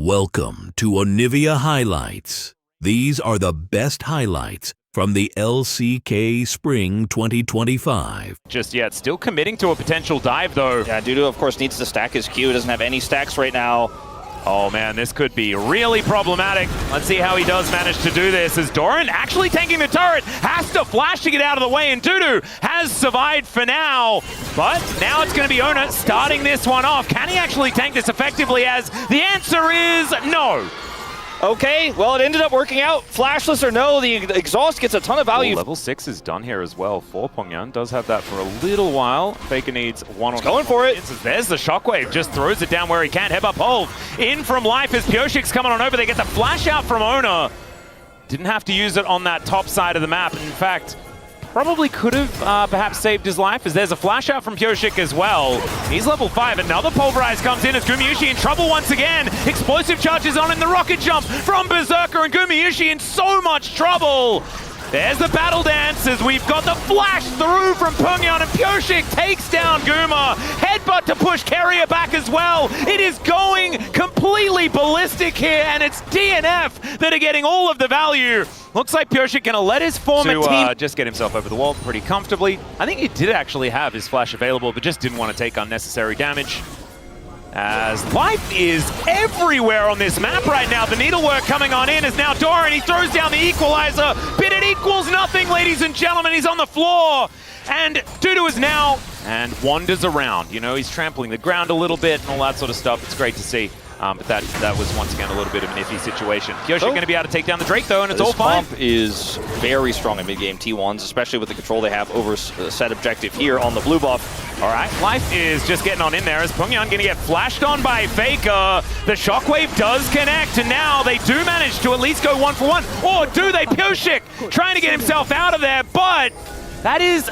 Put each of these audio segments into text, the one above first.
Welcome to Onivia Highlights. These are the best highlights from the LCK Spring 2025. Just yet, still committing to a potential dive though. Yeah, Dudu of course needs to stack his Q, doesn't have any stacks right now. Oh man, this could be really problematic. Let's see how he does manage to do this, as Doran actually tanking the turret, has to flash to get out of the way, and Dudu has survived for now. But now it's going to be Ona starting this one off. Can he actually tank this effectively, as the answer is no. Okay, well it ended up working out. Flashless or no, the exhaust gets a ton of value. Level 6 is done here as well for Pyongyang. Does have that for a little while. Faker needs one on. Going for it. There's the shockwave, just throws it down where he can. Heba Pole in from life as Pioshik's coming on over. They get the flash out from Ona. Didn't have to use it on that top side of the map. In fact, probably could have perhaps saved his life, as there's a flash out from Pioshik as well. He's level 5. Another Pulverize comes in as Gumayusi in trouble once again. Explosive charges on in the rocket jump from Berserker, and Gumayusi in so much trouble. There's the battle dance as we've got the flash through from Pyongyang, and Pioshik takes down Guma. Headbutt to push Carrier back as well. It is going completely ballistic here, and it's DNF that are getting all of the value. Looks like Pioshik gonna let his former team just get himself over the wall pretty comfortably. I think he did actually have his flash available, but just didn't want to take unnecessary damage. As life is everywhere on this map right now. The needlework coming on in is now Doran. He throws down the equalizer, but it equals nothing, ladies and gentlemen. He's on the floor, and Dudu is now and wanders around. You know, he's trampling the ground a little bit and all that sort of stuff. It's great to see. But that was once again a little bit of an iffy situation. Pioshik going to be able to take down the Drake though, and it's all fine. This comp is very strong in mid-game T1s, especially with the control they have over set objective here on the blue buff. All right, life is just getting on in there as Pyongyang going to get flashed on by Faker. The shockwave does connect, and now they do manage to at least go 1-for-1. Or do they? Pioshik trying to get himself out of there, but that is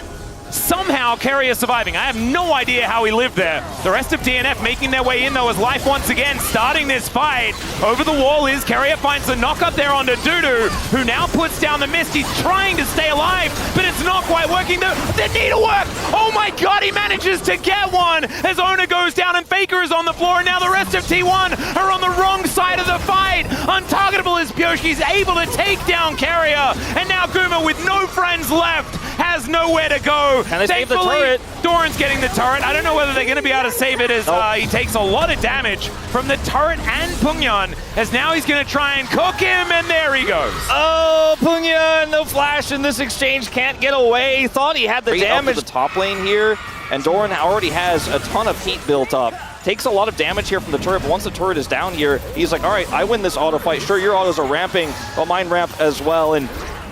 somehow Carrier surviving. I have no idea how he lived there. The rest of DNF making their way in though, as life once again starting this fight. Over the wall is Carrier, finds the knock up there onto Dudu, who now puts down the mist. He's trying to stay alive, but it's not quite working. The needlework! Oh my god, he manages to get one as Ona goes down and Faker is on the floor, and now the rest of T1 are on the wrong side of the fight. Untargetable as Pioshik is able to take down Carrier, and now Guma with no friends left has nowhere to go. And they save the turret. Doran's getting the turret. I don't know whether they're going to be able to save it, as he takes a lot of damage from the turret and Pyongyang, as now he's going to try and cook him, and there he goes. Oh, Pyongyang, no flash in this exchange, can't get away. Thought he had the damage. The top lane here, and Doran already has a ton of heat built up. Takes a lot of damage here from the turret, but once the turret is down here, he's like, all right, I win this auto fight. Sure, your autos are ramping, but mine ramp as well. And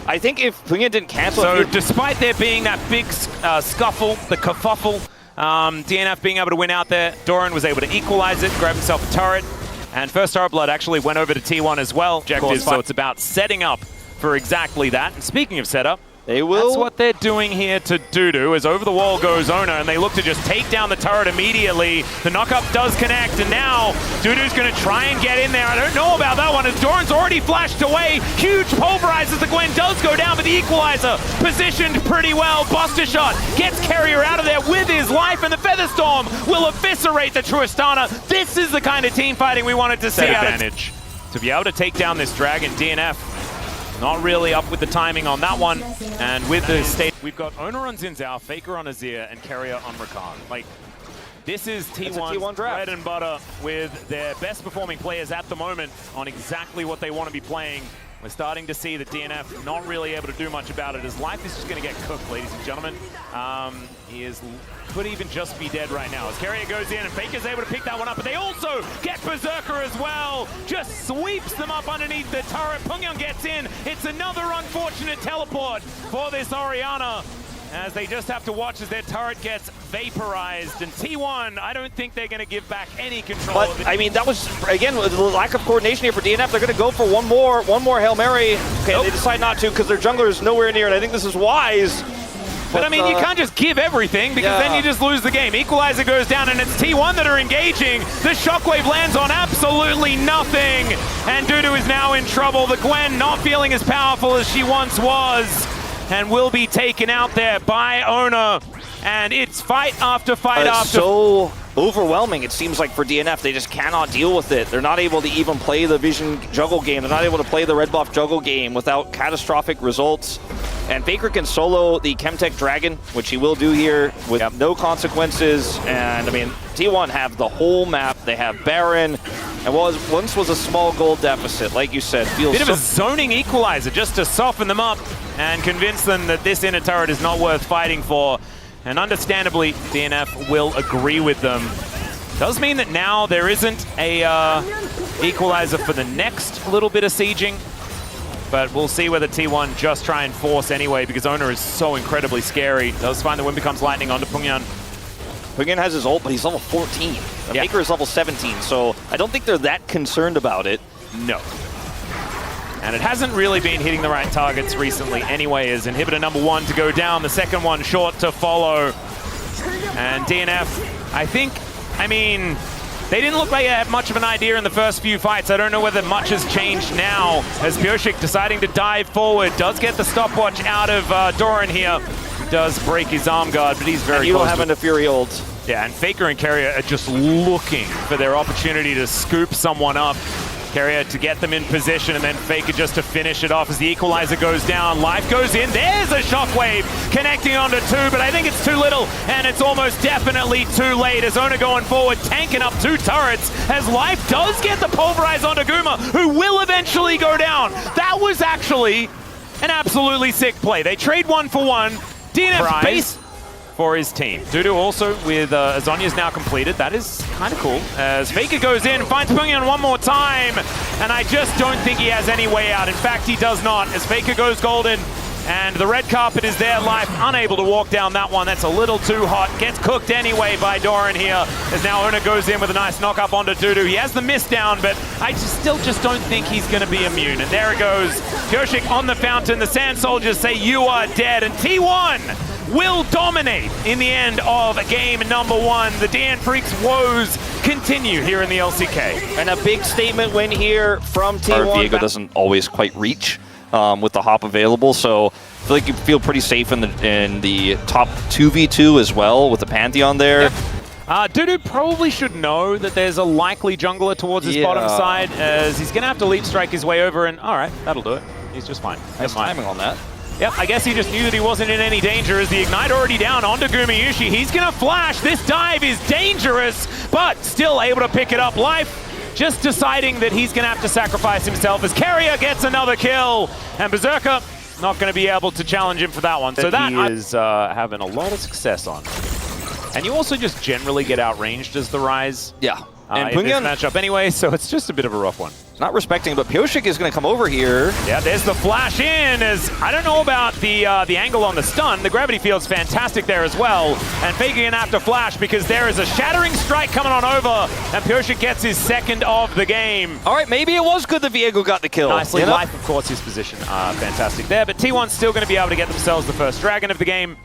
I think if Pyongyang didn't cancel... So despite there being that big scuffle, the kerfuffle, DNF being able to win out there, Doran was able to equalize it, grab himself a turret, and first turret blood actually went over to T1 as well. Objectives, so it's about setting up for exactly that. And speaking of setup, that's what they're doing here to Dudu, as over the wall goes Ona, and they look to just take down the turret immediately. The knockup does connect, and now Dudu's going to try and get in there. I don't know about that one, as Doran's already flashed away. Huge pulverize as the Gwen does go down, but the equalizer positioned pretty well. Buster shot gets Carrier out of there with his life, and the Featherstorm will eviscerate the Tristana. This is the kind of team fighting we wanted to see. Advantage to be able to take down this Dragon. DNF not really up with the timing on that one, and with the state, we've got Ona on Zinzao, Faker on Azir, and Carrier on Rakan. Like, this is T1's bread and butter, with their best performing players at the moment on exactly what they want to be playing. We're starting to see that DNF not really able to do much about it, as life is just going to get cooked, ladies and gentlemen. He could even just be dead right now, as Carrier goes in and Faker's able to pick that one up, but they also get Berserker as well. Just sweeps them up underneath the turret. Pyongyang gets in. It's another unfortunate teleport for this Orianna, as they just have to watch as their turret gets vaporized. And T1, I don't think they're going to give back any control. But, I mean, that was, again, the lack of coordination here for DNF. They're going to go for one more Hail Mary. Okay, They decide not to because their jungler is nowhere near, and I think this is wise. But I mean, you can't just give everything, because then you just lose the game. Equalizer goes down, and it's T1 that are engaging. The shockwave lands on absolutely nothing, and Dudu is now in trouble. The Gwen not feeling as powerful as she once was, and will be taken out there by Ona. And it's fight after fight after... overwhelming, it seems like, for DNF. They just cannot deal with it. They're not able to even play the Vision juggle game. They're not able to play the red buff juggle game without catastrophic results. And Faker can solo the Chemtech Dragon, which he will do here with no consequences. And I mean, T1 have the whole map. They have Baron, and once was a small gold deficit, like you said. Feels bit of a zoning equalizer just to soften them up and convince them that this inner turret is not worth fighting for. And understandably, DNF will agree with them. Does mean that now there isn't a equalizer for the next little bit of sieging. But we'll see whether T1 just try and force anyway, because Owner is so incredibly scary. Does find the wind becomes lightning onto Pungyan. Pungyan has his ult, but he's level 14. The Faker is level 17, so I don't think they're that concerned about it. No. And it hasn't really been hitting the right targets recently anyway, as inhibitor number 1 to go down, the second one short to follow. And DNF, I mean, they didn't look like they had much of an idea in the first few fights. I don't know whether much has changed now, as Pioshik deciding to dive forward, does get the stopwatch out of Doran here. He does break his arm guard, but he's very close. You don't have enough Fury ult. Yeah, and Faker and Carrier are just looking for their opportunity to scoop someone up. Carrier to get them in position, and then Faker just to finish it off as the equalizer goes down. Life goes in. There's a shockwave connecting onto 2, but I think it's too little, and it's almost definitely too late as Ona going forward, tanking up 2 turrets as Life does get the pulverize onto Guma, who will eventually go down. That was actually an absolutely sick play. They trade 1 for 1. DNF base for his team. Dudu also with Azonia's now completed. That is kind of cool. As Faker goes in, finds Pungyan one more time, and I just don't think he has any way out. In fact, he does not, as Faker goes golden, and the red carpet is there. Life unable to walk down that one. That's a little too hot. Gets cooked anyway by Doran here, as now Ona goes in with a nice knock up onto Dudu. He has the miss down, but I still just don't think he's going to be immune. And there it goes. Pioshik on the fountain. The Sand Soldiers say you are dead, and T1 will dominate in the end of game number 1. The DN Freecs woes continue here in the LCK. And a big statement win here from T1. Viego doesn't always quite reach with the hop available, so I feel like you feel pretty safe in the top 2v2 as well with the Pantheon there. Yep. Dudu probably should know that there's a likely jungler towards his bottom side, as he's going to have to leap strike his way over, and all right, that'll do it. He's just fine. Nice timing on that. Yep, I guess he just knew that he wasn't in any danger as the Ignite already down onto Gumayushi. He's going to flash. This dive is dangerous, but still able to pick it up. Life just deciding that he's going to have to sacrifice himself as Carrier gets another kill. And Berserker not going to be able to challenge him for that one. So that he is having a lot of success on. And you also just generally get outranged as the Rise. Yeah. And in this matchup anyway, so it's just a bit of a rough one. Not respecting, but Pioshik is going to come over here. Yeah, there's the flash in, as I don't know about the angle on the stun. The gravity field's fantastic there as well. And Faker going to have to flash because there is a shattering strike coming on over, and Pioshik gets his second of the game. All right, maybe it was good that Viego got the kill. Nicely. Life, of course, his position fantastic there, but T1's still going to be able to get themselves the first dragon of the game.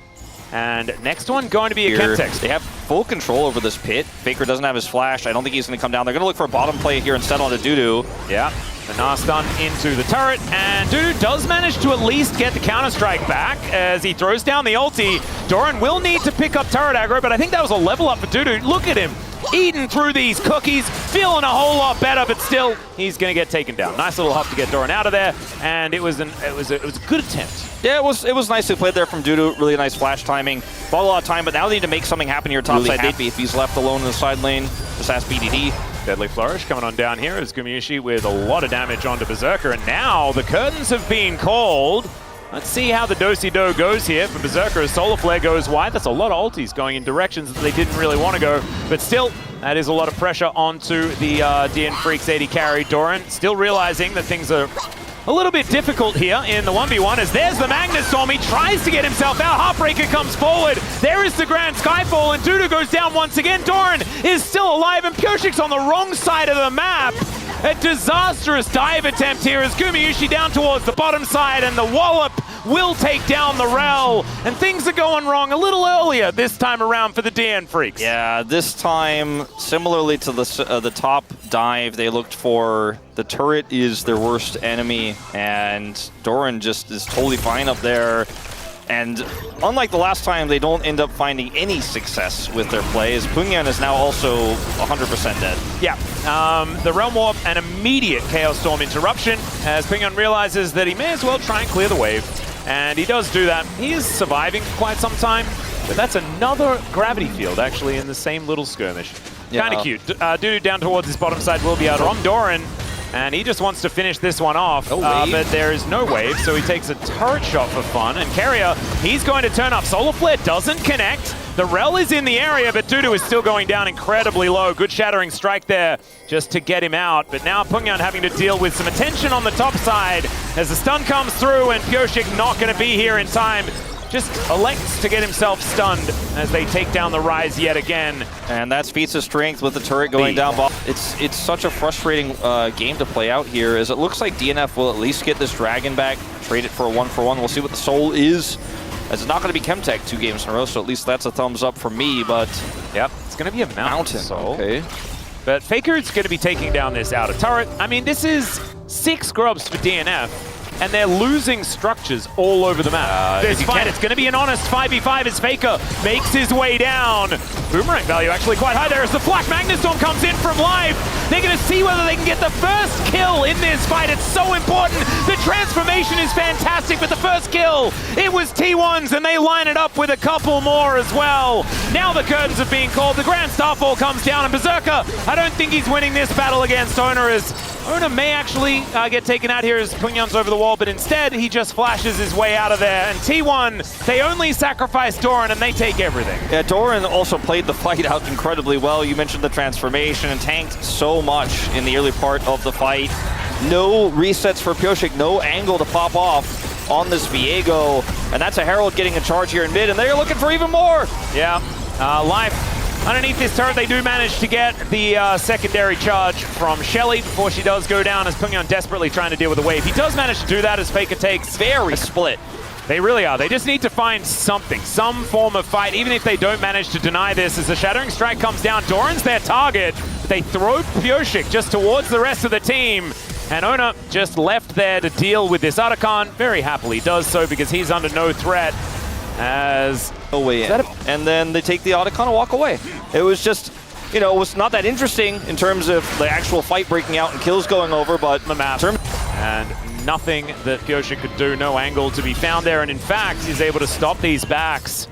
And next one going to be a Chemtech. They have full control over this pit. Faker doesn't have his flash. I don't think he's going to come down. They're going to look for a bottom play here instead onto Dudu. Yeah, the Gnar stun into the turret, and Dudu does manage to at least get the counter-strike back as he throws down the ulti. Doran will need to pick up turret aggro, but I think that was a level up for Dudu. Look at him, eating through these cookies, feeling a whole lot better, but still, he's going to get taken down. Nice little hop to get Doran out of there, and it was a good attempt. Yeah, it was nicely played there from Dudu. Really nice flash timing. Bought a lot of time, but now they need to make something happen here top really side. Happy if he's left alone in the side lane. Just ask BDD. Deadly Flourish coming on down here as Gumayushi with a lot of damage onto Berserker, and now the curtains have been called. Let's see how the do-si-do goes here for Berserker as Solar Flare goes wide. That's a lot of ultis going in directions that they didn't really want to go, but still, that is a lot of pressure onto the DN Freecs 80 carry. Doran still realizing that things are a little bit difficult here in the 1v1 as there's the Magnus Storm. He tries to get himself out. Heartbreaker comes forward. There is the Grand Skyfall, and Dudu goes down once again. Doran is still alive, and Pioshik's on the wrong side of the map. A disastrous dive attempt here as Gumayushi down towards the bottom side, and the wallop will take down the Rel. And things are going wrong a little earlier this time around for the DN Freecs. Yeah, this time, similarly to the top dive, they looked for the turret is their worst enemy, and Doran just is totally fine up there. And unlike the last time, they don't end up finding any success with their plays. Pungyan is now also 100% dead. Yeah, the Realm Warp, an immediate Chaos Storm interruption as Pungyan realizes that he may as well try and clear the wave. And he does do that. He is surviving for quite some time, but that's another gravity field actually in the same little skirmish. Yeah. Kind of cute. Dudu down towards his bottom side will be out from Doran. And he just wants to finish this one off, but there is no wave, so he takes a turret shot for fun. And Carrier, he's going to turn up. Solar Flare doesn't connect. The Rel is in the area, but Dudu is still going down incredibly low. Good Shattering Strike there just to get him out. But now Pungyan having to deal with some attention on the top side as the stun comes through, and Pyosik not going to be here in time. Just elects to get himself stunned as they take down the Rise yet again. And that's feats of strength with the turret going down. It's such a frustrating game to play out here, as it looks like DNF will at least get this Dragon back, trade it for a 1-for-1. We'll see what the Soul is, as it's not going to be Chemtech 2 games in a row, so at least that's a thumbs up for me, but... Yep, it's going to be a Mountain Soul. Okay. But Faker's going to be taking down this outer turret. I mean, this is 6 grubs for DNF. And they're losing structures all over the map. This fight, it's going to be an honest 5v5 as Faker makes his way down. Boomerang value actually quite high there as the Flak Magnustorm comes in from live. They're going to see whether they can get the first kill in this fight. It's so important. The transformation is fantastic, but the first kill, it was T1's, and they line it up with a couple more as well. Now the curtains are being called. The Grand Starfall comes down, and Berserker, I don't think he's winning this battle against Owner, as Owner may actually get taken out here as Pungyan's over the wall, but instead he just flashes his way out of there. And T1, they only sacrifice Doran and they take everything. Yeah, Doran also played the fight out incredibly well. You mentioned the transformation and tanked so much in the early part of the fight. No resets for Pyosik, no angle to pop off on this Viego. And that's a Herald getting a charge here in mid, and they're looking for even more. Yeah, Life. Underneath this turret, they do manage to get the secondary charge from Shelly before she does go down, as Pungyan desperately trying to deal with the wave. He does manage to do that as Faker takes very split. They really are. They just need to find something, some form of fight, even if they don't manage to deny this. As the Shattering Strike comes down, Doran's their target. They throw Pyosik just towards the rest of the team. And Ona just left there to deal with this Otacon. Very happily does so because he's under no threat. As and then they take the Otacon and walk away. It was just, you know, it was not that interesting in terms of the actual fight breaking out and kills going over, but the map. And nothing that Pyosik could do, no angle to be found there, and in fact, he's able to stop these backs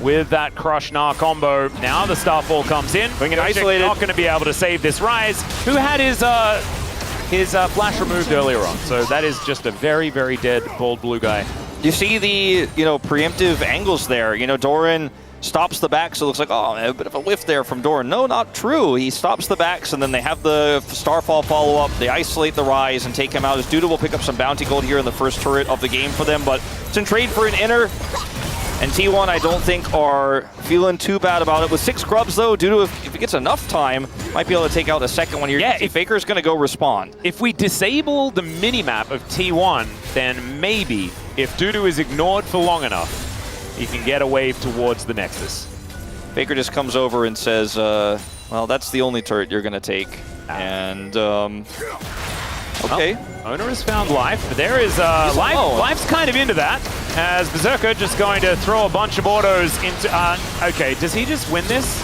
with that Crush Gnar combo. Now the Starfall comes in. Pyosik not going to be able to save this Rise, who had his flash removed earlier on. So that is just a very, very dead bald blue guy. You see the, preemptive angles there. Doran stops the backs, so it looks like, oh, a bit of a whiff there from Doran. No, not true. He stops the backs, and then they have the Starfall follow-up. They isolate the Rise and take him out. As Duda will pick up some bounty gold here in the first turret of the game for them, but it's in trade for an inner. And T1, I don't think, are feeling too bad about it. With 6 grubs, though, Dudu, if he gets enough time, might be able to take out a second one here. Yeah, if Faker's going to go respond. If we disable the minimap of T1, then maybe, if Dudu is ignored for long enough, he can get a wave towards the Nexus. Faker just comes over and says, well, that's the only turret you're going to take. And, okay. Well, Owner has found Life, but there is, Life's kind of into that, as Berserker just going to throw a bunch of autos into, okay, does he just win this?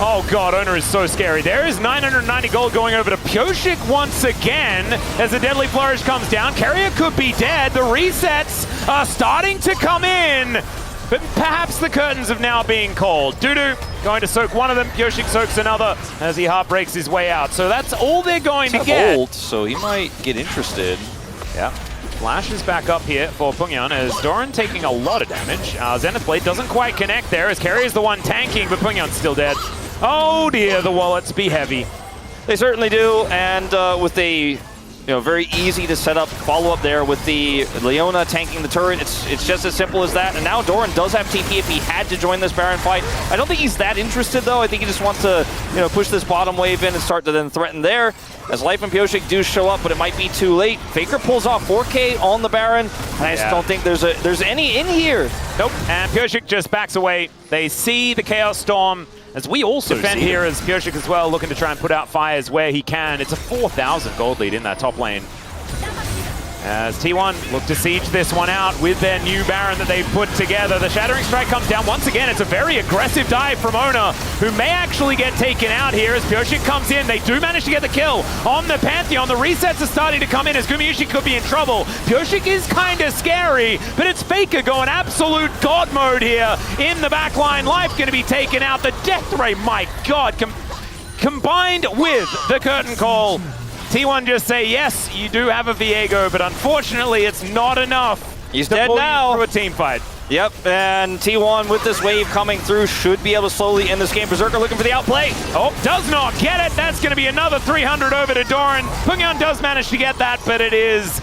Oh god, Owner is so scary. There is 990 gold going over to Pyosik once again, as the Deadly Flourish comes down. Carrier could be dead. The resets are starting to come in, but perhaps the curtains have now been called. Dudu going to soak one of them, Pyosik soaks another as he heartbreaks his way out. So that's all they're going to get. Ult, so he might get interested. Yeah. Flash is back up here for Pungyan as Doran taking a lot of damage. Zenith Blade doesn't quite connect there as Carrier's the one tanking, but Pungyan's still dead. Oh dear, the wallets be heavy. They certainly do, and with a very easy to set up follow-up there with the Leona tanking the turret. It's just as simple as that. And now Doran does have TP if he had to join this Baron fight. I don't think he's that interested, though. I think he just wants to push this bottom wave in and start to then threaten there. As Life and Pyosik do show up, but it might be too late. Faker pulls off 4K on the Baron, and I just don't think there's any in here. Nope, and Pyosik just backs away. They see the Chaos Storm, as we also defend here as Pyosik as well, looking to try and put out fires where he can. It's a 4,000 gold lead in that top lane. As T1 look to siege this one out with their new Baron that they've put together. The Shattering Strike comes down once again. It's a very aggressive dive from Ona, who may actually get taken out here as Pyosik comes in. They do manage to get the kill on the Pantheon. The resets are starting to come in as Gumayusi could be in trouble. Pyosik is kind of scary, but it's Faker going absolute god mode here in the backline. Life going to be taken out. The Death Ray, my god, combined with the Curtain Call. T1 just say, yes, you do have a Viego, but unfortunately it's not enough. He's dead now. Through a team fight. Yep, and T1 with this wave coming through should be able to slowly end this game. Berserker looking for the outplay. Oh, does not get it. That's going to be another 300 over to Doran. Pungyan does manage to get that, but it is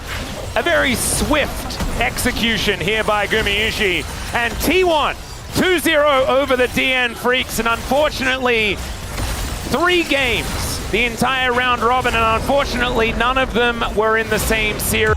a very swift execution here by Gumayusi. And T1, 2-0 over the DN Freecs, and unfortunately, 3 games. The entire round robin, and unfortunately none of them were in the same series.